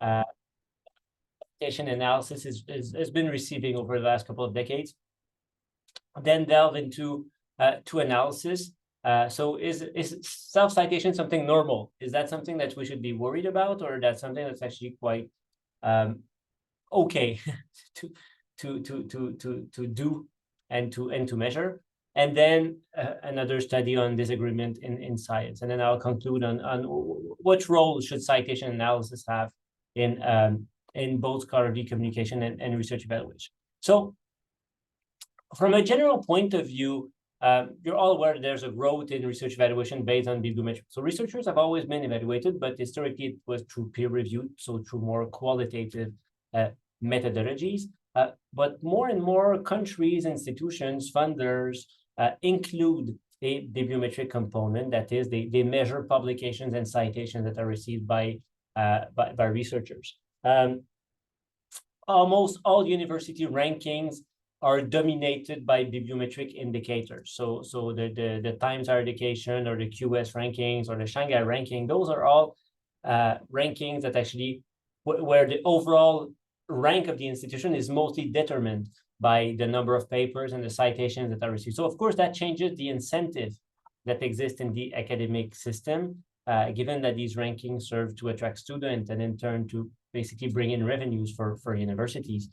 citation analysis has been receiving over the last couple of decades. Then delve into to analysis. So is self-citation something normal? Is that something that we should be worried about, or that's something that's actually quite okay to do and to measure? And then another study on disagreement in science, and then I'll conclude on what role should citation analysis have in both scholarly communication and research evaluation. So from a general point of view, you're all aware there's a growth in research evaluation based on bibliometrics. So researchers have always been evaluated, but historically it was through peer review, so through more qualitative methodologies. But more and more countries, institutions, funders include a bibliometric component. That is, they measure publications and citations that are received by researchers. Almost all university rankings are dominated by bibliometric indicators. So the Times Higher Education or the QS rankings or the Shanghai ranking, those are all rankings that actually where the overall rank of the institution is mostly determined by the number of papers and the citations that are received. So of course that changes the incentive that exists in the academic system, given that these rankings serve to attract students and in turn to basically bring in revenues for universities.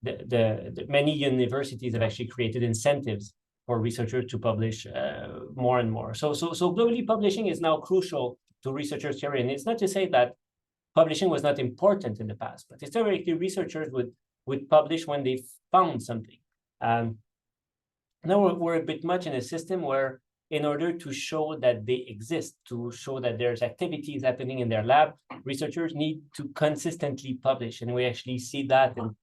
The many universities have actually created incentives for researchers to publish more and more. So globally publishing is now crucial to researchers' career. And it's not to say that publishing was not important in the past, but historically researchers would publish when they found something. Now we're a bit much in a system where in order to show that they exist, to show that there's activities happening in their lab, researchers need to consistently publish. And we actually see that in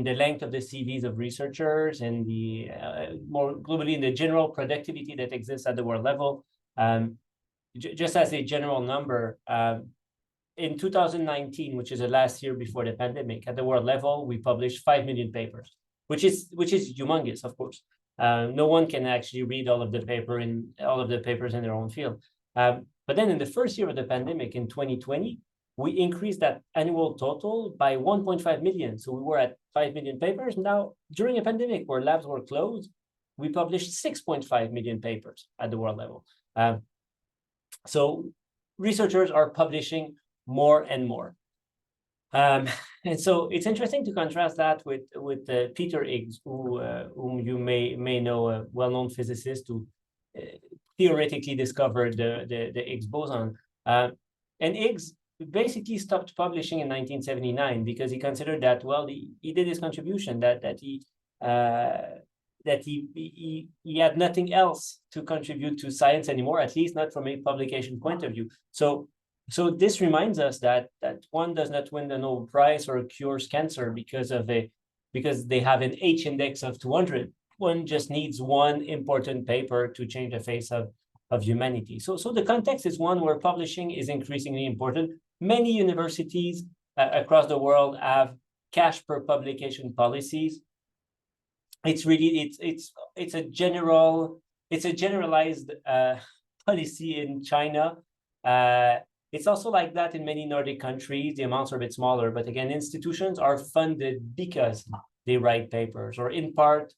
the length of the CVs of researchers and the more globally in the general productivity that exists at the world level. Just as a general number, in 2019, which is the last year before the pandemic, at the world level, we published 5 million papers, which is humongous, of course. No one can actually read all of the papers in their own field. But then in the first year of the pandemic, in 2020, we increased that annual total by 1.5 million. So we were at 5 million papers. Now, during a pandemic where labs were closed, we published 6.5 million papers at the world level. So researchers are publishing more and more. And so it's interesting to contrast that with Peter Higgs, whom you may know, a well-known physicist who theoretically discovered the Higgs boson. And Higgs basically stopped publishing in 1979 because he considered that, well, he did his contribution, that he had nothing else to contribute to science anymore, at least not from a publication point of view. So this reminds us that one does not win the Nobel Prize or cures cancer because they have an H index of 200. One just needs one important paper to change the face of humanity. So the context is one where publishing is increasingly important. Many universities across the world have cash per publication policies. It's really it's a generalized policy in China. It's also like that in many Nordic countries. The amounts are a bit smaller, but again, institutions are funded because they write papers, or in part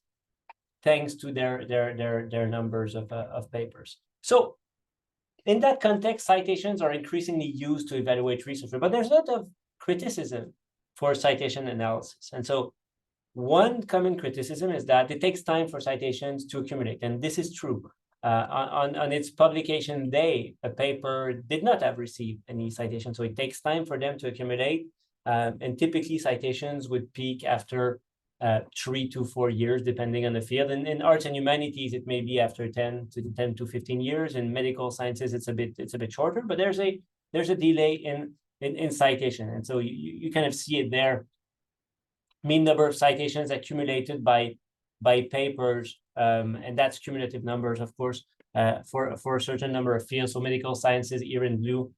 thanks to their numbers of papers. So in that context, citations are increasingly used to evaluate research, but there's a lot of criticism for citation analysis. And so one common criticism is that it takes time for citations to accumulate, and this is true. On its publication day, a paper did not have received any citation, so it takes time for them to accumulate. And typically citations would peak after 3 to 4 years, depending on the field. And in arts and humanities, it may be after 10 to 15 years. In medical sciences, it's a bit shorter, but there's a delay in citation. And so you kind of see it there. Mean number of citations accumulated by papers, and that's cumulative numbers, of course, for a certain number of fields. So medical sciences here in blue,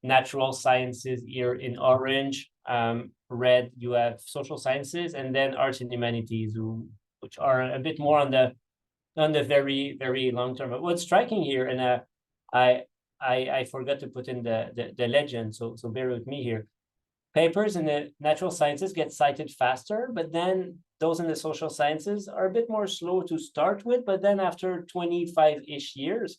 natural sciences here in orange, red you have social sciences, and then arts and humanities, which are a bit more on the very, very long term. But what's striking here, and I forgot to put in the legend, so bear with me here. Papers in the natural sciences get cited faster, but then those in the social sciences are a bit more slow to start with, but then after 25-ish years,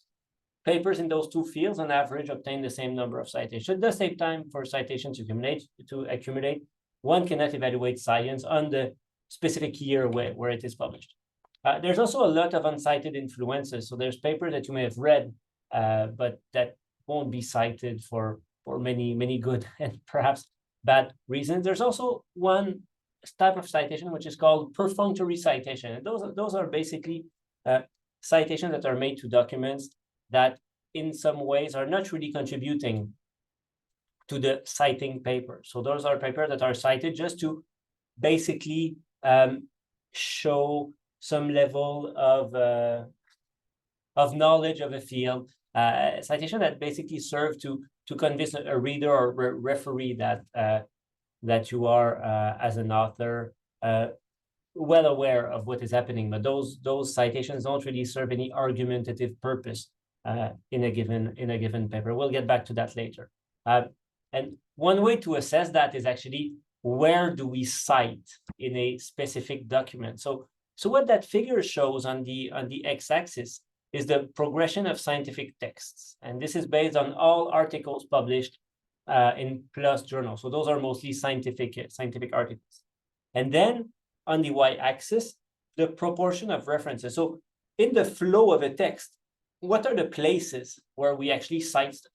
papers in those two fields on average obtain the same number of citations. It does take time for citations to accumulate. One cannot evaluate science on the specific year where it is published. There's also a lot of uncited influences. So there's papers that you may have read, but that won't be cited for many good and perhaps bad reasons. There's also one type of citation which is called perfunctory citation. And those are basically citations that are made to documents that in some ways are not really contributing to the citing paper. So those are papers that are cited just to basically show some level of knowledge of a field, citation that basically serve to convince a reader or referee that you are as an author well aware of what is happening. But those citations don't really serve any argumentative purpose in a given paper. We'll get back to that later. And one way to assess that is actually where do we cite in a specific document. So what that figure shows on the x-axis is the progression of scientific texts. And this is based on all articles published in PLOS journals. So those are mostly scientific articles. And then on the y-axis, the proportion of references. So in the flow of a text, what are the places where we actually cite stuff?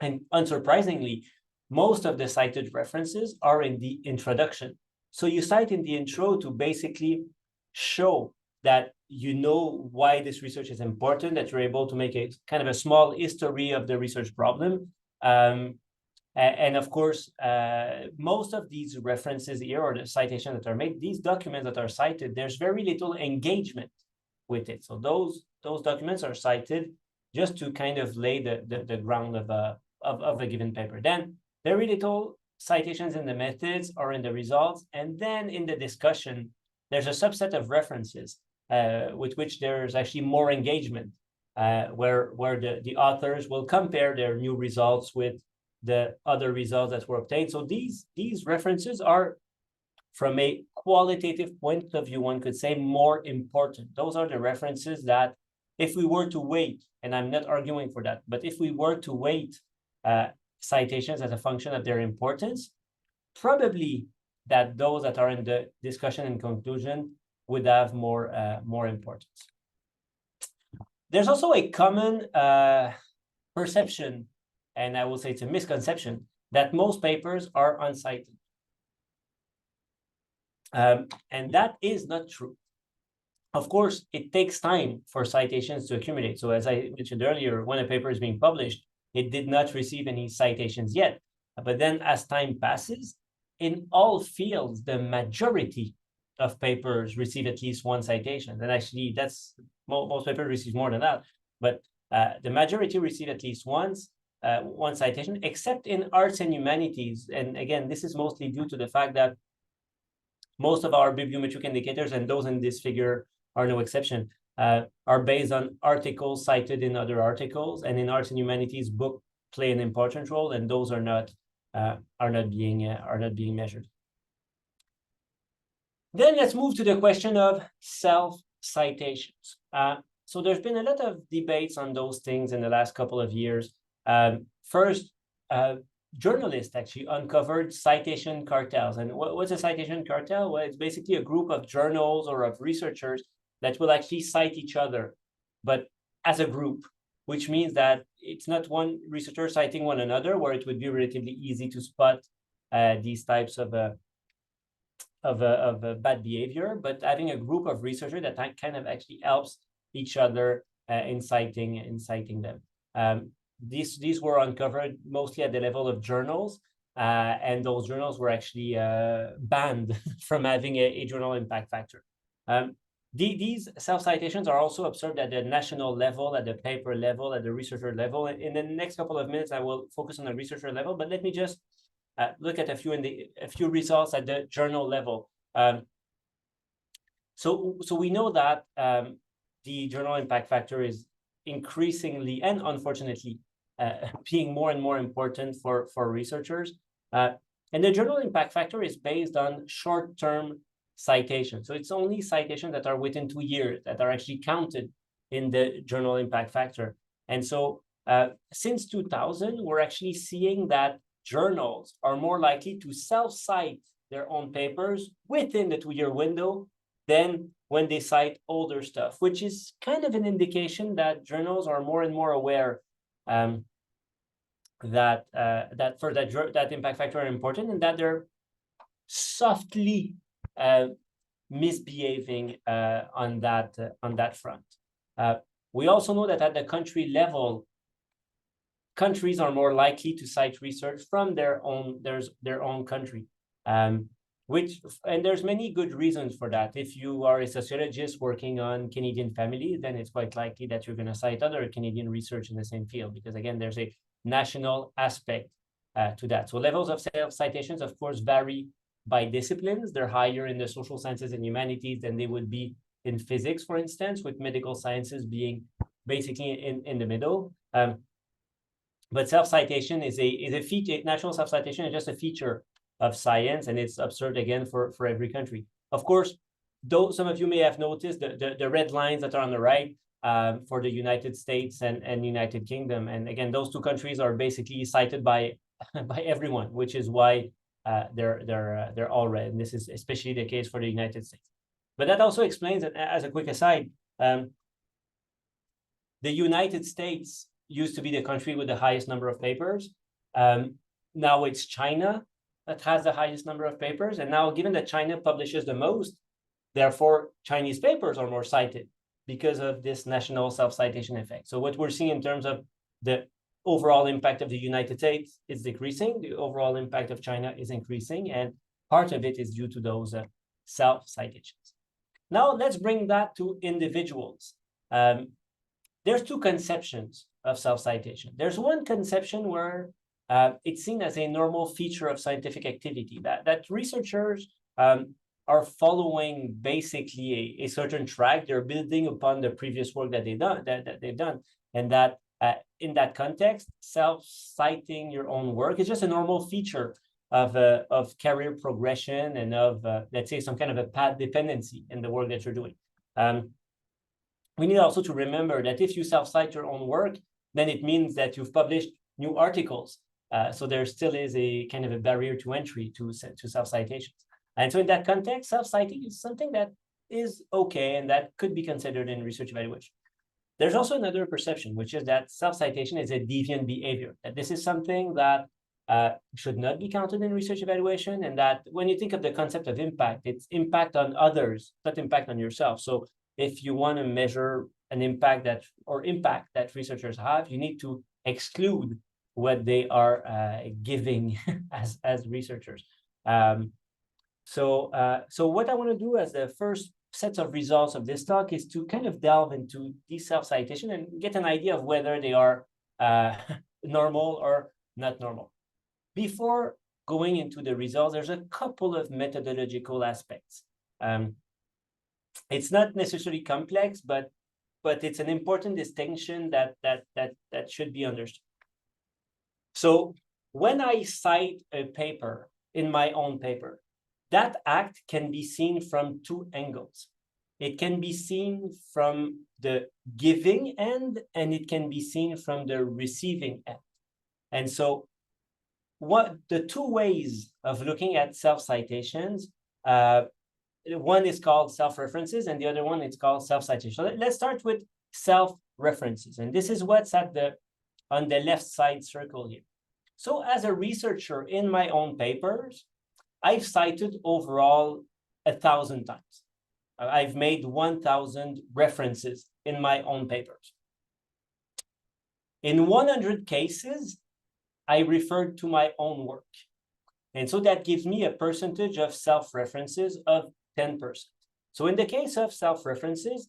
And unsurprisingly, most of the cited references are in the introduction. So you cite in the intro to basically show that you know why this research is important, that you're able to make a kind of a small history of the research problem. And of course, most of these references here or the citations that are made, these documents that are cited, there's very little engagement with it. So those documents are cited just to kind of lay the ground of a given paper. Then very little citations in the methods or in the results. And then in the discussion, there's a subset of references with which there's actually more engagement, where the authors will compare their new results with the other results that were obtained. So these references are, from a qualitative point of view, one could say, more important. Those are the references that if we were to weight, and I'm not arguing for that, but if we were to weight citations as a function of their importance, probably that those that are in the discussion and conclusion would have more importance. There's also a common perception, and I will say it's a misconception, that most papers are uncited. And that is not true. Of course, it takes time for citations to accumulate. So as I mentioned earlier, when a paper is being published, it did not receive any citations yet. But then as time passes, in all fields, the majority of papers receive at least one citation. And actually, that's most papers receive more than that. But the majority receive at least one citation, except in arts and humanities. And again, this is mostly due to the fact that most of our bibliometric indicators, and those in this figure are no exception, are based on articles cited in other articles. And in arts and humanities, books play an important role, and those are not being measured. Then let's move to the question of self-citations. So there's been a lot of debates on those things in the last couple of years. First, journalists actually uncovered citation cartels. And what's a citation cartel? Well, it's basically a group of journals or of researchers that will actually cite each other, but as a group, which means that it's not one researcher citing one another, where it would be relatively easy to spot these types of bad behavior, but having a group of researchers that kind of actually helps each other in citing them. These were uncovered mostly at the level of journals, and those journals were actually banned from having a journal impact factor. These self-citations are also observed at the national level, at the paper level, at the researcher level. In the next couple of minutes, I will focus on the researcher level, but let me just look at a few results at the journal level. So we know that the journal impact factor is increasingly and unfortunately being more and more important for researchers. And the journal impact factor is based on short-term citations. So it's only citations that are within 2 years that are actually counted in the journal impact factor. And so since 2000, we're actually seeing that journals are more likely to self-cite their own papers within the 2-year window than when they cite older stuff, which is kind of an indication that journals are more and more aware that impact factor are important, and that they're softly misbehaving on that front. We also know that at the country level, countries are more likely to cite research from their own country, and there's many good reasons for that. If you are a sociologist working on Canadian families, then it's quite likely that you're going to cite other Canadian research in the same field, because again, there's a national aspect to that. So levels of self-citations, of course, vary by disciplines. They're higher in the social sciences and humanities than they would be in physics, for instance, with medical sciences being basically in the middle. But self-citation is a feature. National self-citation is just a feature of science, and it's observed again for every country. Of course, though some of you may have noticed the red lines that are on the right for the United States and United Kingdom, and again, those two countries are basically cited by everyone, which is why they're all red. And this is especially the case for the United States. But that also explains, as a quick aside, the United States used to be the country with the highest number of papers. Now it's China that has the highest number of papers. And now, given that China publishes the most, therefore Chinese papers are more cited because of this national self-citation effect. So what we're seeing in terms of the overall impact of the United States is decreasing. The overall impact of China is increasing. And part of it is due to those self-citations. Now let's bring that to individuals. There's two conceptions of self-citation. There's one conception where it's seen as a normal feature of scientific activity, that researchers are following basically a certain track. They're building upon the previous work that they've done, and that in that context, self-citing your own work is just a normal feature of career progression and of let's say some kind of a path dependency in the work that you're doing. We need also to remember that if you self-cite your own work, then it means that you've published new articles. So there still is a kind of a barrier to entry to self-citations. And so in that context, self-citing is something that is okay and that could be considered in research evaluation. There's also another perception, which is that self-citation is a deviant behavior, that this is something that should not be counted in research evaluation, and that when you think of the concept of impact, it's impact on others, not impact on yourself. So if you want to measure an impact that researchers have, you need to exclude what they are giving as researchers. So what I want to do as the first set of results of this talk is to kind of delve into these self-citation and get an idea of whether they are normal or not normal. Before going into the results, there's a couple of methodological aspects. It's not necessarily complex, but it's an important distinction that should be understood. So when I cite a paper in my own paper, that act can be seen from two angles. It can be seen from the giving end, and it can be seen from the receiving end. And so what the two ways of looking at self-citations, one is called self-references, and the other one is called self-citation. So let's start with self-references. And this is what's on the left side circle here. So as a researcher in my own papers, I've cited overall 1,000 times. I've made 1,000 references in my own papers. In 100 cases, I referred to my own work. And so that gives me a percentage of self-references of 10%. So in the case of self-references,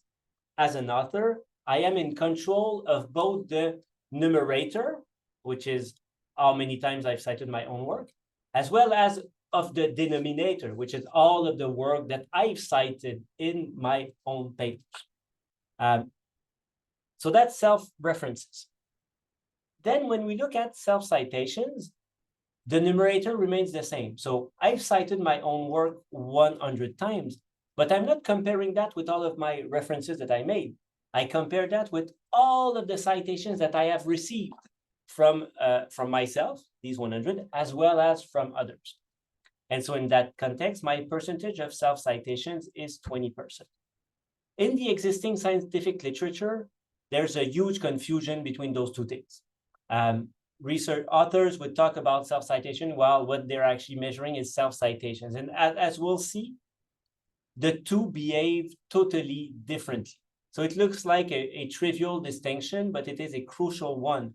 as an author, I am in control of both the numerator, which is how many times I've cited my own work, as well as of the denominator, which is all of the work that I've cited in my own papers. So that's self-references. Then when we look at self-citations, the numerator remains the same. So I've cited my own work 100 times, but I'm not comparing that with all of my references that I made. I compare that with all of the citations that I have received from myself, these 100, as well as from others. And so in that context, my percentage of self-citations is 20%. In the existing scientific literature, there's a huge confusion between those two things. Research authors would talk about self-citation while what they're actually measuring is self-citations. And as we'll see, the two behave totally differently. So it looks like a trivial distinction, but it is a crucial one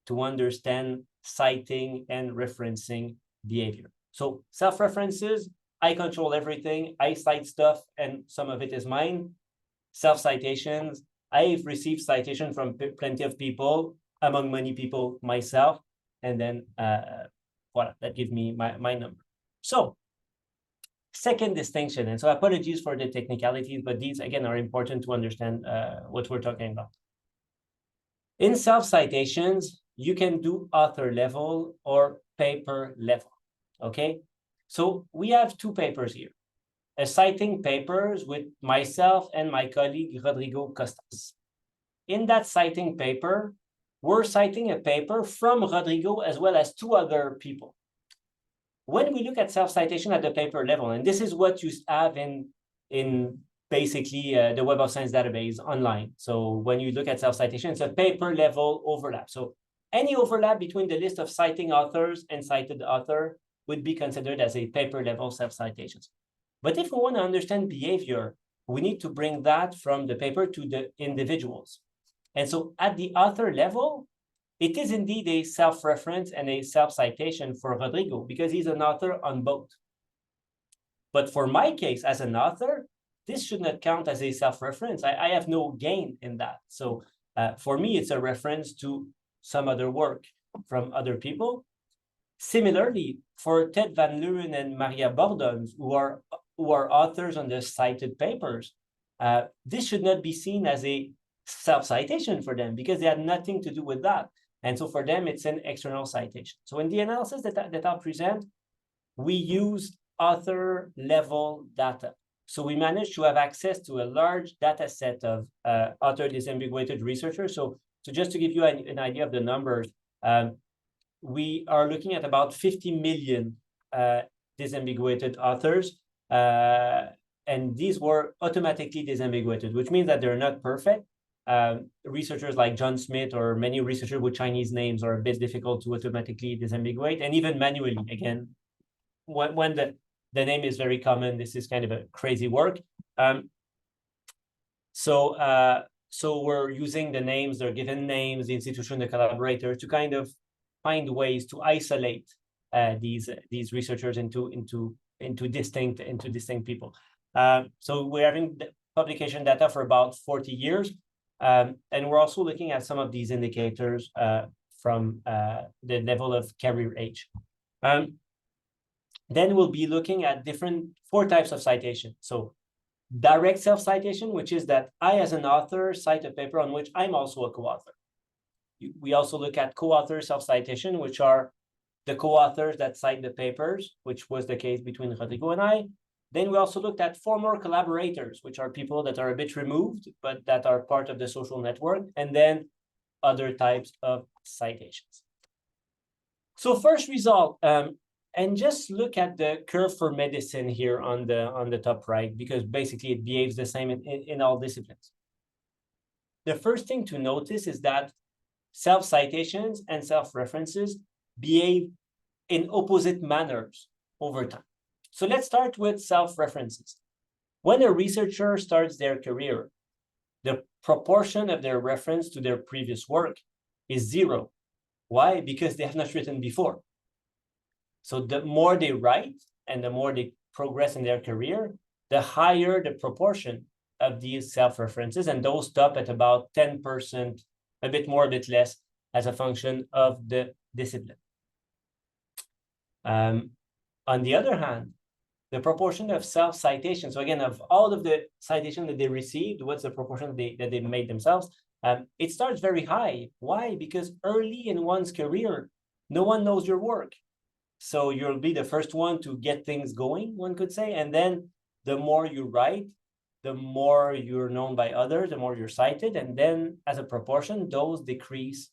to understand citing and referencing behavior. So self-references, I control everything. I cite stuff and some of it is mine. Self-citations, I've received citation from plenty of people, among many people myself, and then voilà, that gives me my number. So second distinction, and so apologies for the technicalities, but these again are important to understand what we're talking about. In self-citations, you can do author level or paper level, okay? So we have two papers here. A citing papers with myself and my colleague Rodrigo Costas. In that citing paper, we're citing a paper from Rodrigo as well as two other people. When we look at self-citation at the paper level, and this is what you have in basically the Web of Science database online. So when you look at self-citation, it's a paper level overlap. So any overlap between the list of citing authors and cited author would be considered as a paper level self-citations. But if we want to understand behavior, we need to bring that from the paper to the individuals. And so at the author level, it is indeed a self-reference and a self-citation for Rodrigo because he's an author on both. But for my case as an author, this should not count as a self-reference. I have no gain in that. So for me, it's a reference to some other work from other people. Similarly, for Ted Van Leeuwen and Maria Bordons, who are authors on the cited papers, this should not be seen as a self-citation for them because they had nothing to do with that. And so for them, it's an external citation. So in the analysis that I'll present, we use author level data. So we managed to have access to a large data set of author disambiguated researchers. So just to give you an idea of the numbers, we are looking at about 50 million disambiguated authors. And these were automatically disambiguated, which means that they're not perfect. Researchers like John Smith or many researchers with Chinese names are a bit difficult to automatically disambiguate, and even manually. Again, when the name is very common, this is kind of a crazy work. So we're using the names, their given names, the institution, the collaborator, to kind of find ways to isolate these researchers into distinct people. So we're having publication data for about 40 years. And we're also looking at some of these indicators from the level of career age. Then we'll be looking at four types of citation. So direct self-citation, which is that I, as an author, cite a paper on which I'm also a co-author. We also look at co-author self-citation, which are the co-authors that cite the papers, which was the case between Rodrigo and I. Then we also looked at former collaborators, which are people that are a bit removed, but that are part of the social network, and then other types of citations. So first result, and just look at the curve for medicine here on the top right, because basically it behaves the same in all disciplines. The first thing to notice is that self-citations and self-references behave in opposite manners over time. So let's start with self-references. When a researcher starts their career, the proportion of their reference to their previous work is 0. Why? Because they have not written before. So the more they write and the more they progress in their career, the higher the proportion of these self-references, and those stop at about 10%, a bit more, a bit less, as a function of the discipline. On the other hand, the proportion of self-citation, so again, of all of the citation that they received, what's the proportion that they made themselves? it starts very high. Why? Because early in one's career, no one knows your work. So you'll be the first one to get things going, one could say. And then the more you write, the more you're known by others, the more you're cited. And then as a proportion, those decrease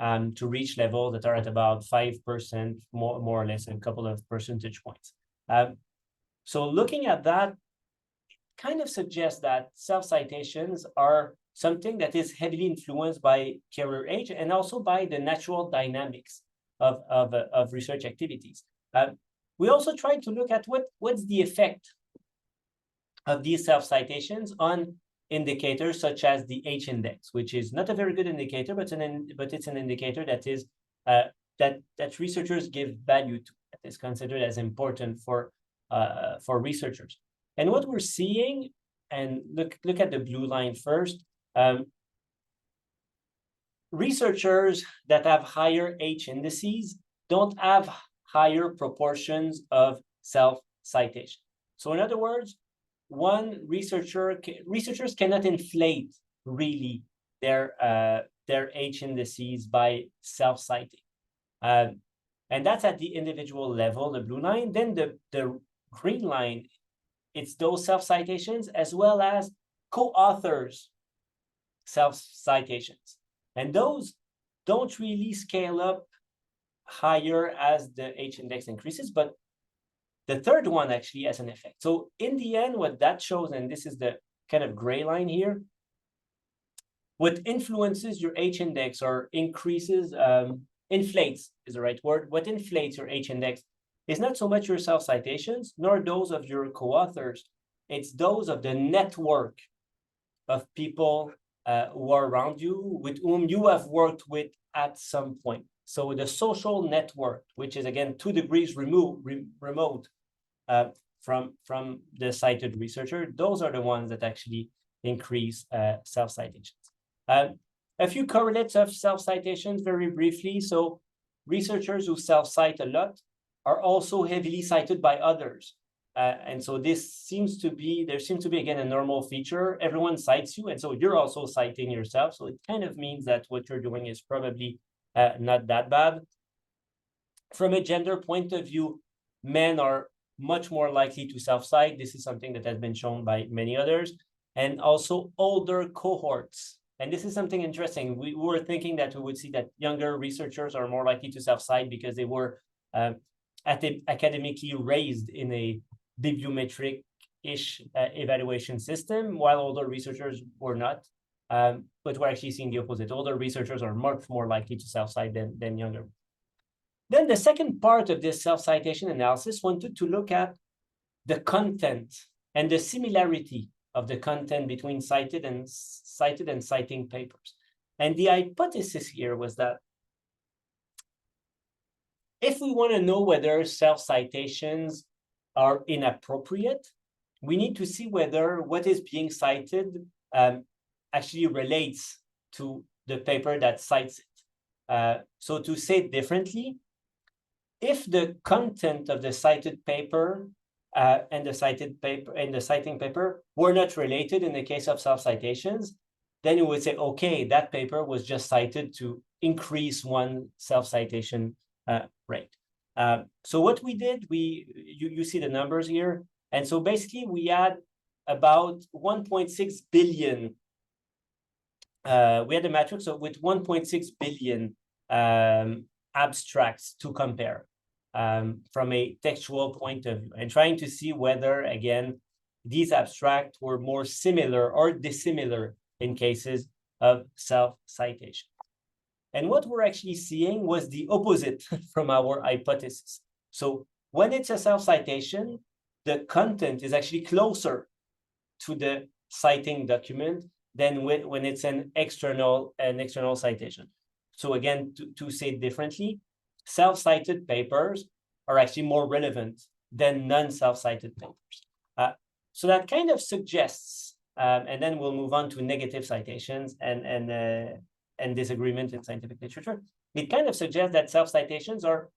to reach levels that are at about 5%, more or less, a couple of percentage points. So looking at that kind of suggests that self-citations are something that is heavily influenced by career age and also by the natural dynamics of research activities. We also tried to look at what's the effect of these self-citations on indicators such as the H-index, which is not a very good indicator, but it's an indicator that is that researchers give value to, that is considered as important for researchers. And what we're seeing, and look at the blue line first, researchers that have higher H indices don't have higher proportions of self-citation. So in other words, researchers cannot inflate really their H indices by self-citing. And that's at the individual level, the blue line. Then the green line, it's those self-citations as well as co-authors self-citations. And those don't really scale up higher as the H-index increases, but the third one actually has an effect. So in the end, what that shows, and this is the kind of gray line here, what influences your H-index or increases, inflates is the right word, what inflates your H-index is not so much your self-citations, nor those of your co-authors. It's those of the network of people who are around you, with whom you have worked with at some point. So the social network, which is again 2 degrees remote from the cited researcher, those are the ones that actually increase self-citations. A few correlates of self-citations very briefly. So researchers who self-cite a lot are also heavily cited by others. And so there seems to be, again, a normal feature. Everyone cites you, and so you're also citing yourself. So it kind of means that what you're doing is probably not that bad. From a gender point of view, men are much more likely to self-cite. This is something that has been shown by many others. And also older cohorts. And this is something interesting. We were thinking that we would see that younger researchers are more likely to self-cite because they were academically raised in a bibliometric-ish evaluation system, while older researchers were not. But we're actually seeing the opposite. Older researchers are much more likely to self-cite than younger. Then the second part of this self-citation analysis wanted to look at the content and the similarity of the content between cited and citing papers. And the hypothesis here was that if we want to know whether self-citations are inappropriate, we need to see whether what is being cited actually relates to the paper that cites it. So to say it differently, if the content of the cited paper and the citing paper were not related in the case of self-citations, then you would say, okay, that paper was just cited to increase one self-citation rate. So what we did, you see the numbers here. And so basically we had about 1.6 billion, we had a matrix with 1.6 billion abstracts to compare from a textual point of view, and trying to see whether, again, these abstracts were more similar or dissimilar in cases of self-citation. And what we're actually seeing was the opposite from our hypothesis. So when it's a self-citation, the content is actually closer to the citing document than when it's an external citation. So again, to say it differently, self-cited papers are actually more relevant than non-self-cited papers. So that kind of suggests, and then we'll move on to negative citations and disagreement in scientific literature. It kind of suggests that self-citations are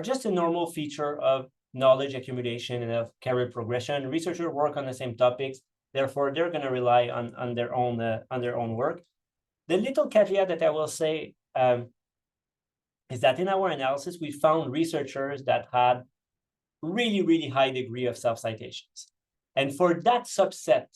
just a normal feature of knowledge accumulation and of career progression. Researchers work on the same topics, therefore they're going to rely on their own work. The little caveat that I will say is that in our analysis, we found researchers that had really, really high degree of self-citations. And for that subset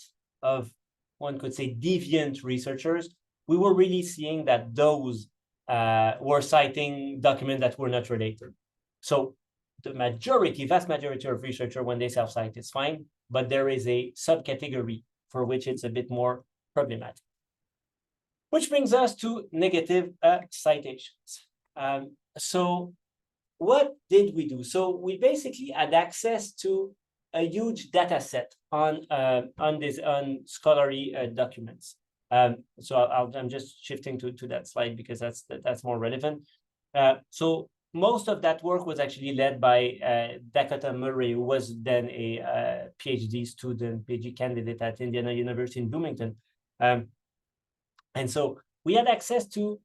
of, one could say, deviant researchers, we were really seeing that those were citing documents that were not related. So the majority, vast majority of researchers, when they self-cite, is fine, but there is a subcategory for which it's a bit more problematic. Which brings us to negative citations. So what did we do? So we basically had access to a huge data set on scholarly documents. So I'm just shifting to that slide because that's more relevant. So most of that work was actually led by Dakota Murray, who was then a PhD student, PhD candidate at Indiana University in Bloomington. And so we had access to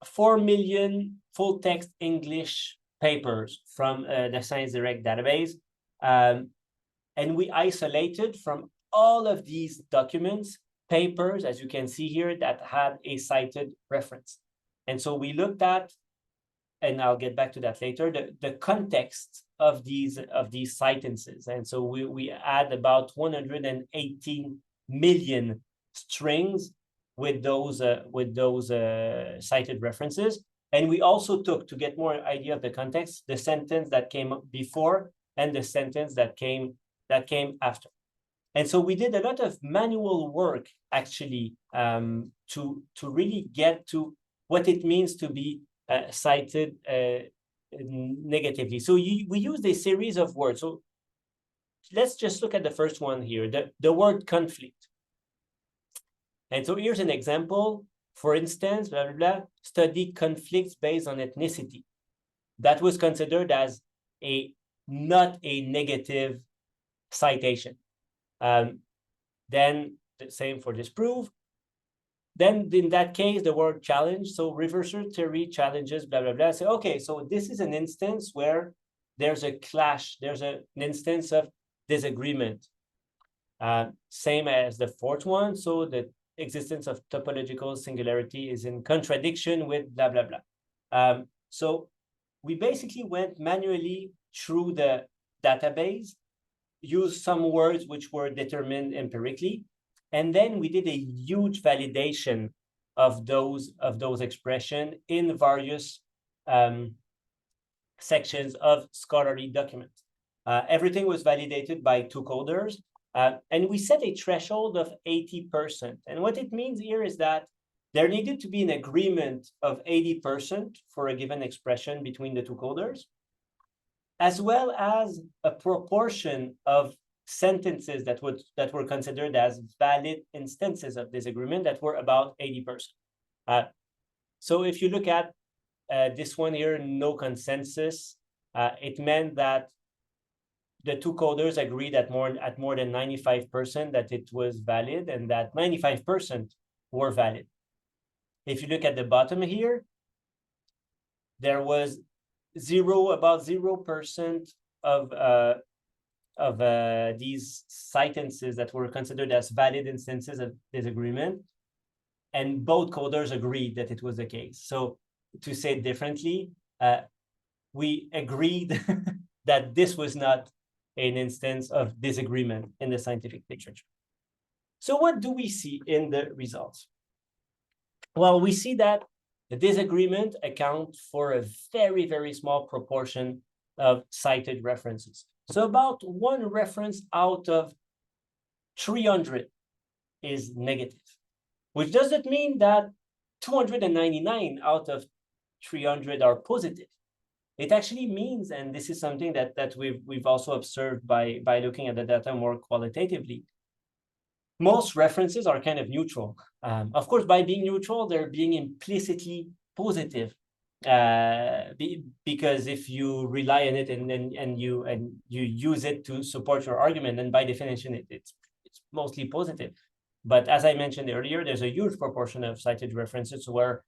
4 million full-text English papers from the ScienceDirect database. And we isolated from all of these documents, papers, as you can see here, that had a cited reference. And so we looked at, and I'll get back to that later, the context of these sentences. And so we add about 118 million strings with those cited references. And we also took, to get more idea of the context, the sentence that came before and the sentence that came after. And so we did a lot of manual work, actually, to really get to what it means to be cited negatively. So we used a series of words. So let's just look at the first one here, the word conflict. And so here's an example. For instance, blah, blah, blah, study conflicts based on ethnicity. That was considered as not a negative citation. Then the same for disprove. Then in that case, the word challenge. So reversal theory challenges, blah, blah, blah. Say, okay, so this is an instance where there's a clash. There's an instance of disagreement. Same as the fourth one. So the existence of topological singularity is in contradiction with blah, blah, blah. So we basically went manually through the database, used some words which were determined empirically, and then we did a huge validation of those expressions in various sections of scholarly documents. Everything was validated by two coders, and we set a threshold of 80%. And what it means here is that there needed to be an agreement of 80% for a given expression between the two coders, as well as a proportion of sentences that were considered as valid instances of disagreement that were about 80%. So if you look at this one here, no consensus, it meant that the two coders agreed at more than 95% that it was valid, and that 95% were valid. If you look at the bottom here, there was about 0% of these sentences that were considered as valid instances of disagreement, and both coders agreed that it was the case. So to say it differently, we agreed that this was not an instance of disagreement in the scientific literature. So what do we see in the results? Well, we see that the disagreement accounts for a very, very small proportion of cited references. So about one reference out of 300 is negative, which doesn't mean that 299 out of 300 are positive. It actually means, and this is something that we've also observed by looking at the data more qualitatively, most references are kind of neutral. Of course, by being neutral, they're being implicitly positive, because if you rely on it and you use it to support your argument, then by definition it's mostly positive. But as I mentioned earlier, there's a huge proportion of cited references where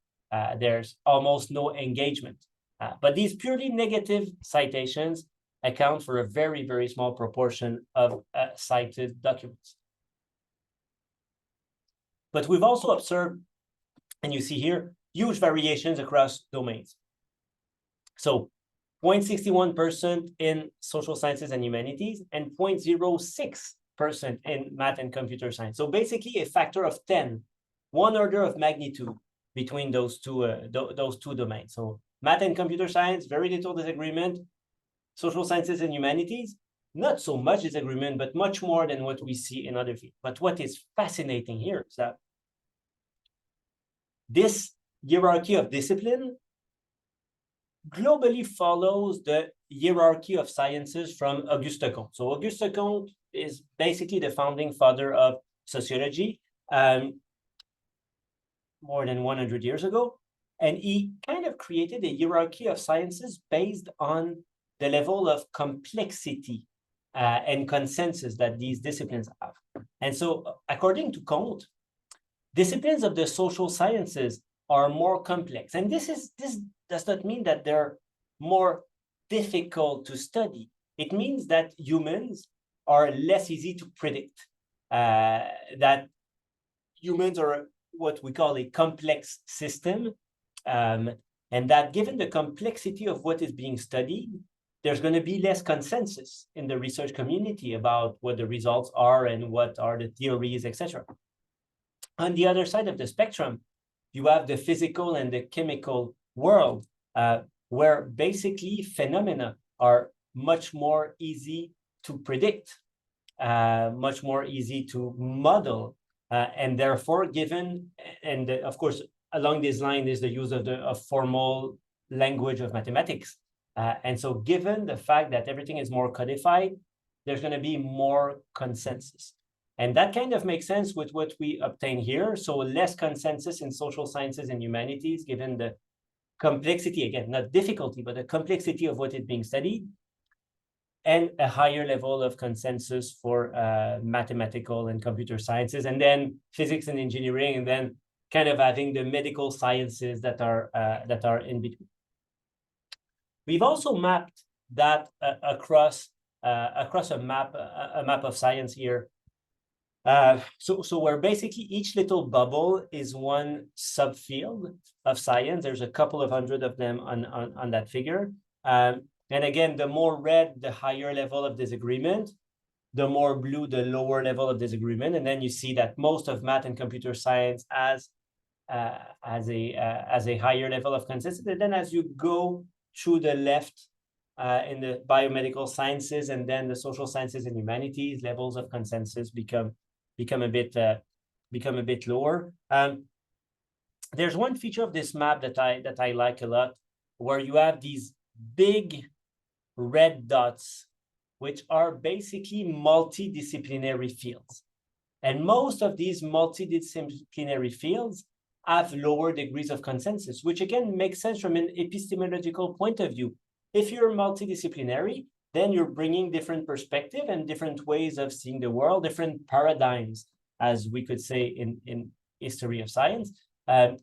there's almost no engagement. But these purely negative citations account for a very, very small proportion of cited documents. But we've also observed And you see here, huge variations across domains. So 0.61% in social sciences and humanities and 0.06% in math and computer science. So basically a factor of 10, one order of magnitude between those two domains. So math and computer science, very little disagreement. Social sciences and humanities, not so much disagreement, but much more than what we see in other fields. But what is fascinating here is that this hierarchy of discipline globally follows the hierarchy of sciences from Auguste Comte. So Auguste Comte is basically the founding father of sociology more than 100 years ago. And he kind of created a hierarchy of sciences based on the level of complexity and consensus that these disciplines have. And so according to Comte, disciplines of the social sciences are more complex. And this does not mean that they're more difficult to study. It means that humans are less easy to predict, that humans are what we call a complex system, and that given the complexity of what is being studied, there's going to be less consensus in the research community about what the results are and what are the theories, etc. On the other side of the spectrum, you have the physical and the chemical world, where basically phenomena are much more easy to predict, much more easy to model, and therefore given, and of course, along this line is the use of the formal language of mathematics. And so given the fact that everything is more codified, there's going to be more consensus. And that kind of makes sense with what we obtain here. So less consensus in social sciences and humanities, given the complexity, again, not difficulty, but the complexity of what is being studied, and a higher level of consensus for mathematical and computer sciences, and then physics and engineering, and then kind of having the medical sciences that are in between. We've also mapped that across a map of science here. So where basically each little bubble is one subfield of science. There's a couple of hundred of them on that figure. And again, the more red, the higher level of disagreement. The more blue, the lower level of disagreement. And then you see that most of math and computer science has a higher level of consensus. And then as you go through the left in the biomedical sciences and then the social sciences and humanities, levels of consensus become a bit lower. There's one feature of this map that I like a lot, where you have these big red dots, which are basically multidisciplinary fields. And most of these multidisciplinary fields have lower degrees of consensus, which again makes sense from an epistemological point of view. If you're multidisciplinary, then you're bringing different perspective and different ways of seeing the world, different paradigms, as we could say in history of science. And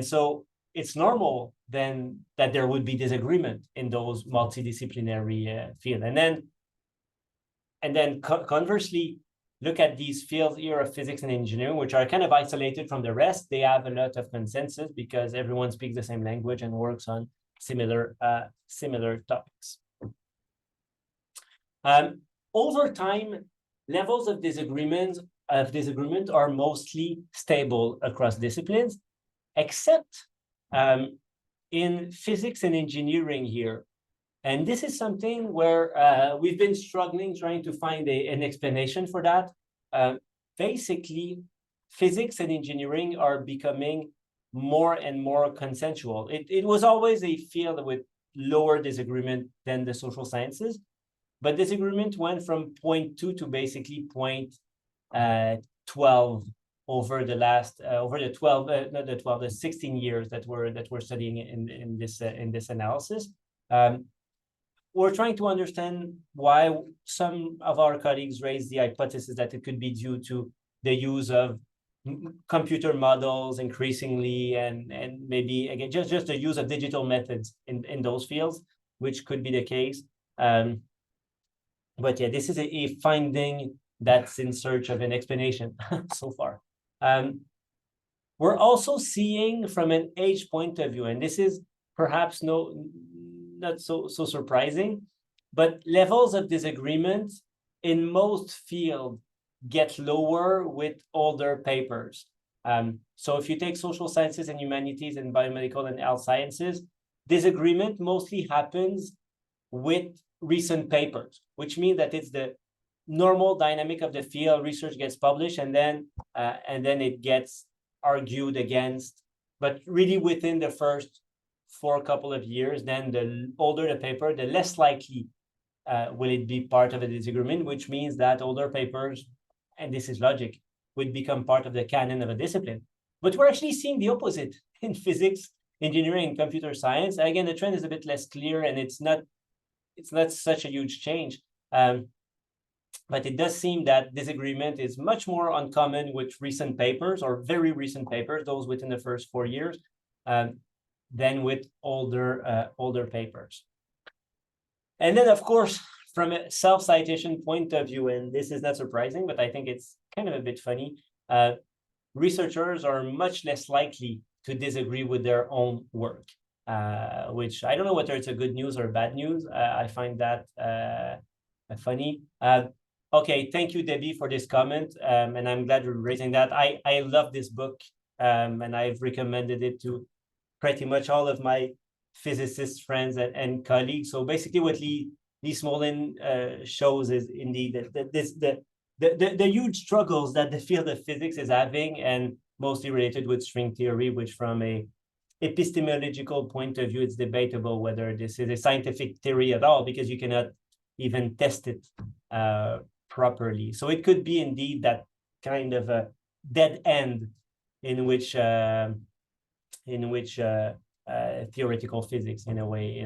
so it's normal then that there would be disagreement in those multidisciplinary fields. And then conversely, look at these fields here of physics and engineering, which are kind of isolated from the rest. They have a lot of consensus because everyone speaks the same language and works on similar topics. Over time, levels of disagreement are mostly stable across disciplines, except in physics and engineering here. And this is something where we've been struggling trying to find an explanation for that. Basically, physics and engineering are becoming more and more consensual. It was always a field with lower disagreement than the social sciences, but disagreement went from 0.2 to basically 0.12 over the last the 16 years that we're studying in this analysis. We're trying to understand why some of our colleagues raised the hypothesis that it could be due to the use of computer models increasingly, and maybe again just the use of digital methods in those fields, which could be the case. But yeah, this is a finding that's in search of an explanation so far. We're also seeing from an age point of view, and this is perhaps not so surprising, but levels of disagreement in most fields get lower with older papers. So if you take social sciences and humanities and biomedical and health sciences, disagreement mostly happens with recent papers, which means that it's the normal dynamic of the field. Research gets published and then it gets argued against, but really within the first couple of years. Then the older the paper, the less likely will it be part of a disagreement, which means that older papers, and this is logic, would become part of the canon of a discipline. But we're actually seeing the opposite in physics, engineering, and computer science. Again, the trend is a bit less clear, and it's not such a huge change. But it does seem that disagreement is much more uncommon with recent papers, or very recent papers, those within the first 4 years, than with older papers. And then, of course, from a self-citation point of view, and this is not surprising, but I think it's kind of a bit funny, researchers are much less likely to disagree with their own work, which I don't know whether it's a good news or bad news. I find that funny. Okay, thank you, Debbie, for this comment, and I'm glad you're raising that. I love this book, and I've recommended it to pretty much all of my physicist friends and colleagues. So basically what Lee Smolin shows is indeed that the huge struggles that the field of physics is having, and mostly related with string theory, which from a epistemological point of view, it's debatable whether this is a scientific theory at all, because you cannot even test it properly. So it could be indeed that kind of a dead end in which theoretical physics in a way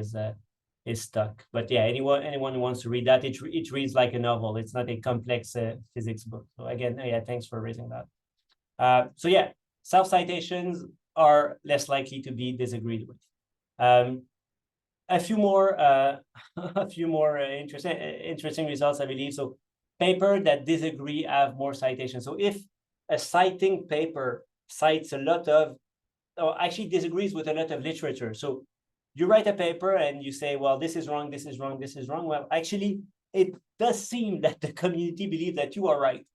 is stuck. But yeah, anyone who wants to read that, it reads like a novel. It's not a complex physics book. So again, yeah, thanks for raising that. So yeah, self-citations are less likely to be disagreed with. A few more interesting results, I believe. So paper that disagree have more citations. So if a citing paper cites a lot of, or actually disagrees with a lot of literature. So you write a paper and you say, well, this is wrong, this is wrong, this is wrong. Well, actually, it does seem that the community believes that you are right.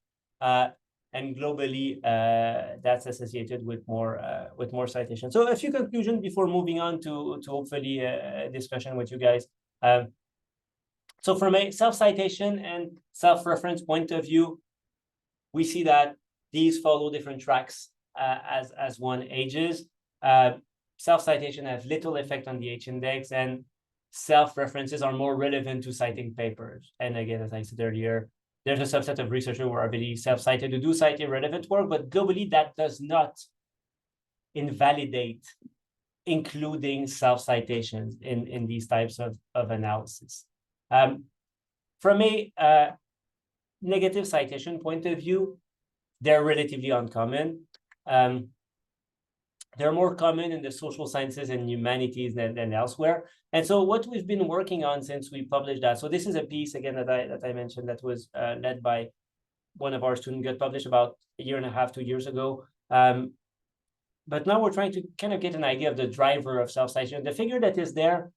And globally, that's associated with more citations. So a few conclusions before moving on to hopefully a discussion with you guys. So from a self-citation and self-reference point of view, we see that these follow different tracks as one ages. Self-citation have little effect on the H-index, and self-references are more relevant to citing papers. And again, as I said earlier, there's a subset of researchers who are really self-cited to do cite irrelevant work, but globally that does not invalidate including self-citations in these types of analysis. From a negative citation point of view, they're relatively uncommon. They're more common in the social sciences and humanities than elsewhere. And so what we've been working on since we published that, so this is a piece, again, that I mentioned that was led by one of our students, got published about 1.5 years, 2 years ago. But now we're trying to kind of get an idea of the driver of self-citation. The figure that is there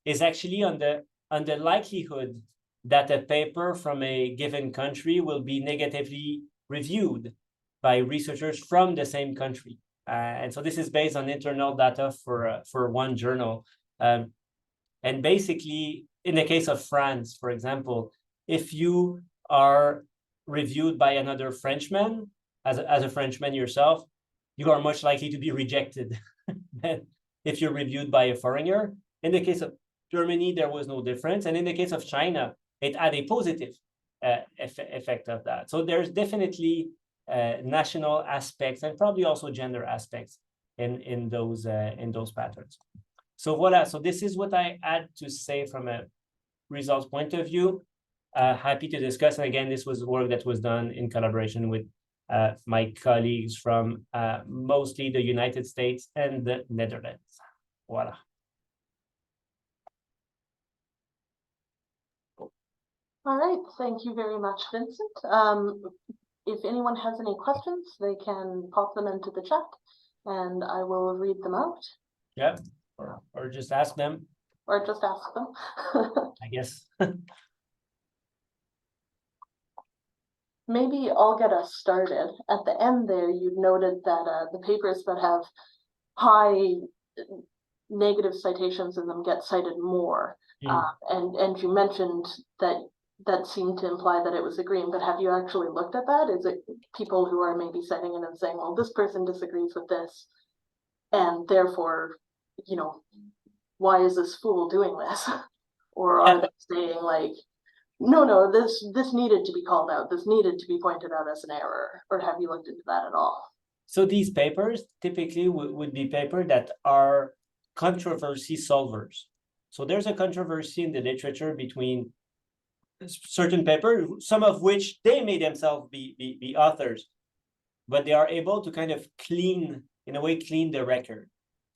is actually on the likelihood that a paper from a given country will be negatively reviewed by researchers from the same country. And so this is based on internal data for one journal. And basically, in the case of France, for example, if you are reviewed by another Frenchman, as a Frenchman yourself, you are much likely to be rejected than if you're reviewed by a foreigner. In the case of Germany, there was no difference. And in the case of China, it had a positive effect of that. So there's definitely national aspects and probably also gender aspects in those patterns. So voila, so this is what I had to say from a results point of view. Happy to discuss. And again, this was work that was done in collaboration with my colleagues from mostly the United States and the Netherlands. Voila. All right, thank you very much, Vincent. if anyone has any questions, they can pop them into the chat and I will read them out. Yeah, or just ask them. Or just ask them. I guess. Maybe I'll get us started. At the end there, you noted that the papers that have high negative citations in them get cited more. And you mentioned that seemed to imply that it was agreeing, but have you actually looked at that? Is it people who are maybe citing it and saying, well, this person disagrees with this, and therefore, you know, why is this fool doing this? Or are they saying like, no, this needed to be called out, this needed to be pointed out as an error? Or have you looked into that at all? So these papers typically would be papers that are controversy solvers. So there's a controversy in the literature between certain papers, some of which they may themselves be authors, but they are able to kind of clean the record,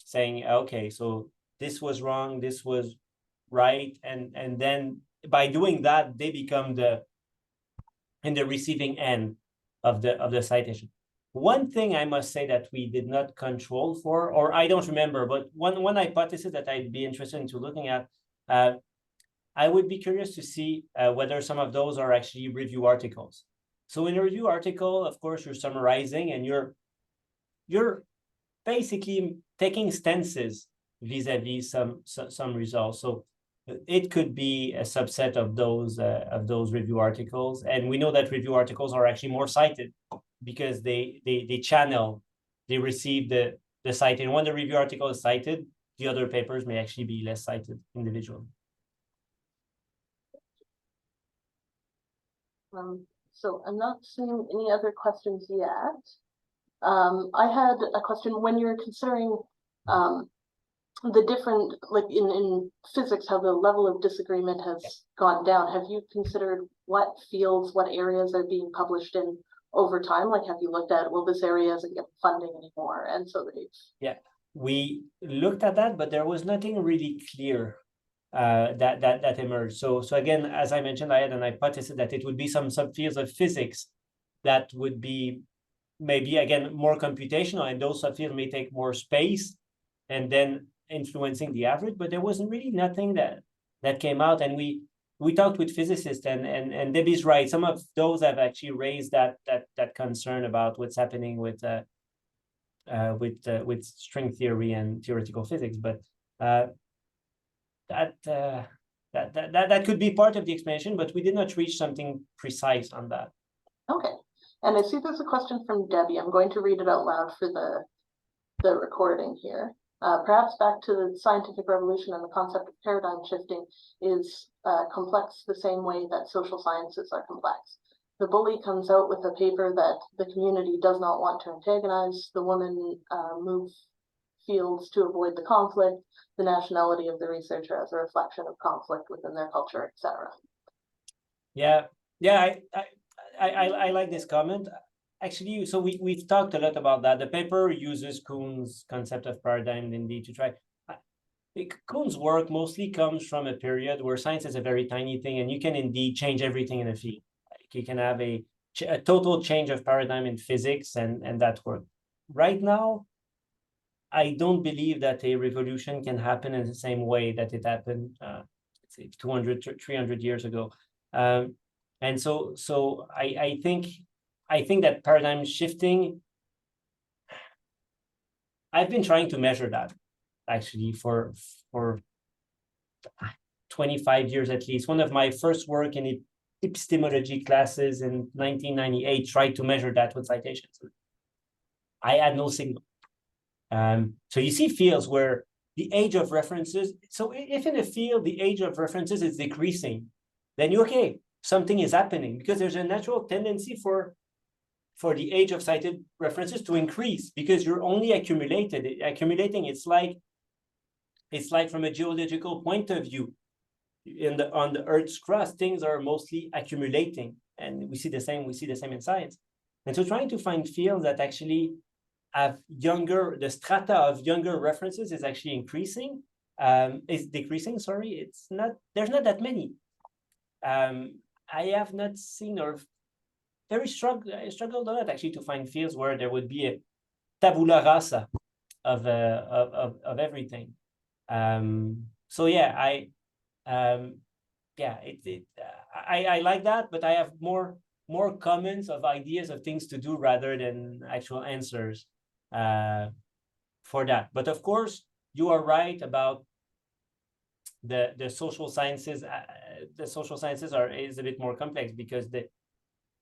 saying, okay, so this was wrong, this was right, and then by doing that, they become in the receiving end of the citation. One thing I must say that we did not control for, or I don't remember, but one hypothesis that I'd be interested into looking at, I would be curious to see whether some of those are actually review articles. So in a review article, of course, you're summarizing and you're basically taking stances vis-a-vis some results. So it could be a subset of those review articles, and we know that review articles are actually more cited because they receive the cite, and when the review article is cited, the other papers may actually be less cited individually. So I'm not seeing any other questions yet. I had a question when you're considering the different, like in physics, how the level of disagreement has gone down. Have you considered what fields, what areas are being published in over time? Like, have you looked at, well, this area isn't getting funding anymore, and so they've... We looked at that, but there was nothing really clear that emerged. So again, as I mentioned, I had an hypothesis that it would be some subfields of physics that would be maybe, again, more computational, and those subfields may take more space and then influencing the average, but there wasn't really nothing that came out. And we talked with physicists, and Debbie's right, some of those have actually raised that concern about what's happening with string theory and theoretical physics, but that could be part of the explanation, but we did not reach something precise on that. Okay, and I see there's a question from Debbie. I'm going to read it out loud for the recording here. Perhaps back to the scientific revolution and the concept of paradigm shifting is complex the same way that social sciences are complex. The bully comes out with a paper that the community does not want to antagonize. The women move fields to avoid the conflict. The nationality of the researcher as a reflection of conflict within their culture, etc. I like this comment. Actually, so we've talked a lot about that. The paper uses Kuhn's concept of paradigm indeed to try. Kuhn's work mostly comes from a period where science is a very tiny thing, and you can indeed change everything in a field. Like you can have a total change of paradigm in physics, and that work. Right now, I don't believe that a revolution can happen in the same way that it happened, let's say 200, 300 years ago. And so I think that paradigm shifting, I've been trying to measure that actually for 25 years at least. One of my first work in epistemology classes in 1998 tried to measure that with citations. I had no signal. So you see fields where the age of references, so if in a field the age of references is decreasing, then okay, something is happening, because there's a natural tendency for the age of cited references to increase, because you're only accumulating. It's like from a geological point of view, on the Earth's crust, things are mostly accumulating, and we see the same in science. And so trying to find fields that actually have the strata of younger references is actually increasing, is decreasing, sorry, there's not that many. I have not seen, or struggled a lot actually to find fields where there would be a tabula rasa of everything. So yeah, I like that, but I have more comments of ideas of things to do rather than actual answers for that. But of course, you are right about the social sciences. The social sciences is a bit more complex because the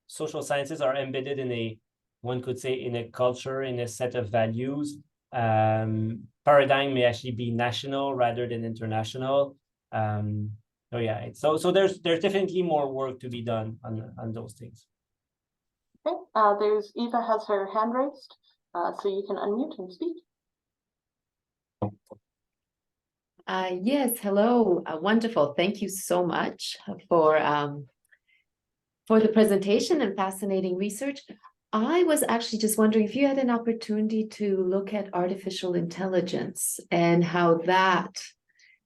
social sciences are embedded in one could say in a culture, in a set of values. Paradigm may actually be national rather than international. So yeah, so there's definitely more work to be done on those things. Okay, there's Eva has her hand raised, so you can unmute and speak. Yes, hello, wonderful. Thank you so much for the presentation and fascinating research. I was actually just wondering if you had an opportunity to look at artificial intelligence and how that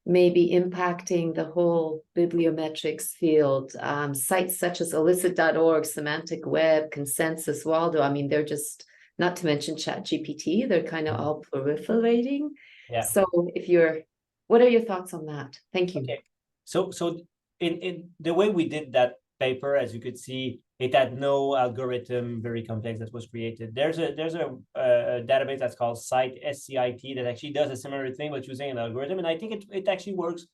may be impacting the whole bibliometrics field. Sites such as illicit.org, Semantic Web, Consensus, Waldo, I mean, they're just, not to mention ChatGPT, they're kind of all proliferating. Yeah. So what are your thoughts on that? Thank you. Okay. So in the way we did that paper, as you could see, it had no algorithm very complex that was created. There's a database that's called SCIT that actually does a similar thing but using an algorithm, and I think it actually works.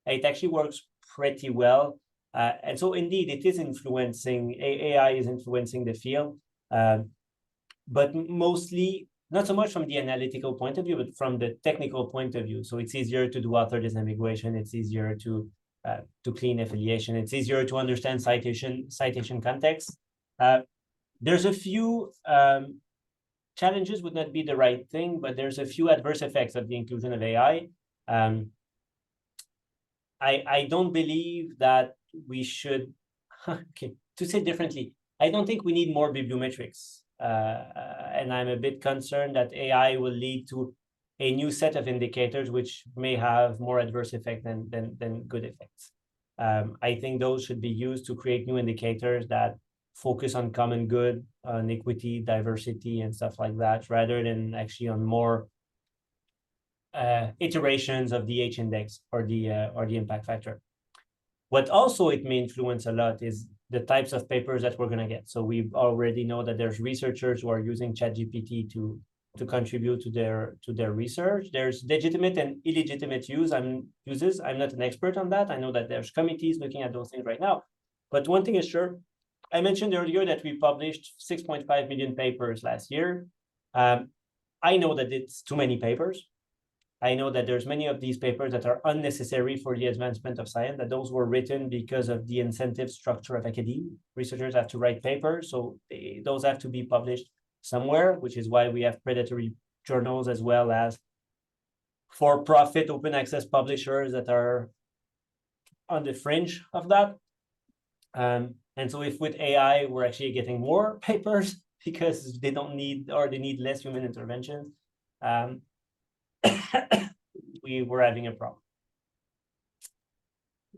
It actually works pretty well. And so indeed, it is influencing, AI is influencing the field, but mostly not so much from the analytical point of view, but from the technical point of view. So it's easier to do author disambiguation. It's easier to clean affiliation. It's easier to understand citation context. There's a few challenges would not be the right thing, but there's a few adverse effects of the inclusion of AI. I don't believe that we should, okay, to say differently, I don't think we need more bibliometrics. And I'm a bit concerned that AI will lead to a new set of indicators which may have more adverse effect than good effects. I think those should be used to create new indicators that focus on common good, on equity, diversity, and stuff like that, rather than actually on more iterations of the H-index or the impact factor. What also it may influence a lot is the types of papers that we're going to get. So we already know that there's researchers who are using ChatGPT to contribute to their research. There's legitimate and illegitimate uses. I'm not an expert on that. I know that there's committees looking at those things right now. But one thing is sure, I mentioned earlier that we published 6.5 million papers last year. I know that it's too many papers. I know that there's many of these papers that are unnecessary for the advancement of science, that those were written because of the incentive structure of academia. Researchers have to write papers, so those have to be published somewhere, which is why we have predatory journals as well as for-profit open access publishers that are on the fringe of that. And so if with AI, we're actually getting more papers because they don't need, or they need less human intervention, we were having a problem.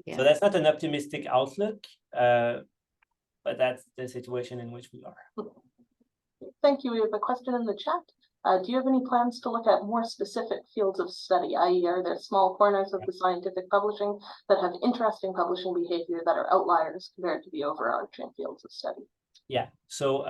Yeah. So that's not an optimistic outlook, but that's the situation in which we are. Thank you. We have a question in the chat. Do you have any plans to look at more specific fields of study, i.e. are there small corners of the scientific publishing that have interesting publishing behavior that are outliers compared to the overarching fields of study? Yeah, so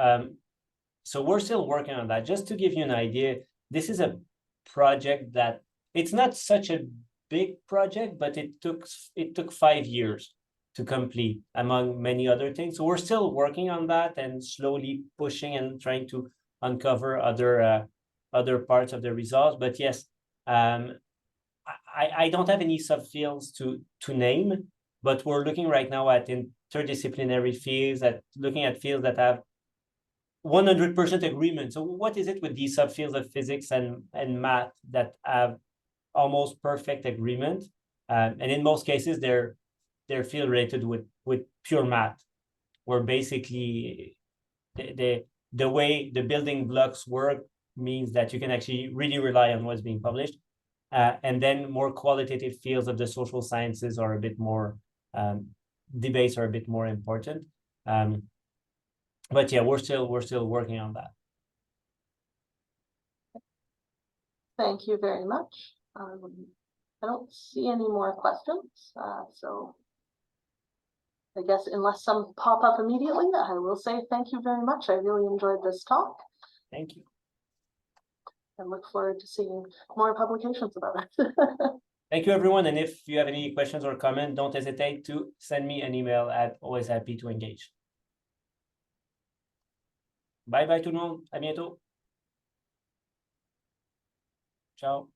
so we're still working on that. Just to give you an idea, this is a project that it's not such a big project, but it took 5 years to complete, among many other things. So we're still working on that and slowly pushing and trying to uncover other parts of the results. But yes, I don't have any subfields to name, but we're looking right now at interdisciplinary fields, looking at fields that have 100% agreement. So what is it with these subfields of physics and math that have almost perfect agreement? And in most cases, they're field related with pure math, where basically the way the building blocks work means that you can actually really rely on what's being published. And then more qualitative fields of the social sciences are a bit more, debates are a bit more important. But yeah, we're still working on that. Thank you very much. I don't see any more questions, so I guess unless some pop up immediately, I will say thank you very much. I really enjoyed this talk. Thank you. And look forward to seeing more publications about it. Thank you, everyone. And if you have any questions or comments, don't hesitate to send me an email. Always happy to engage. Bye bye tout le monde. À bientôt. Ciao.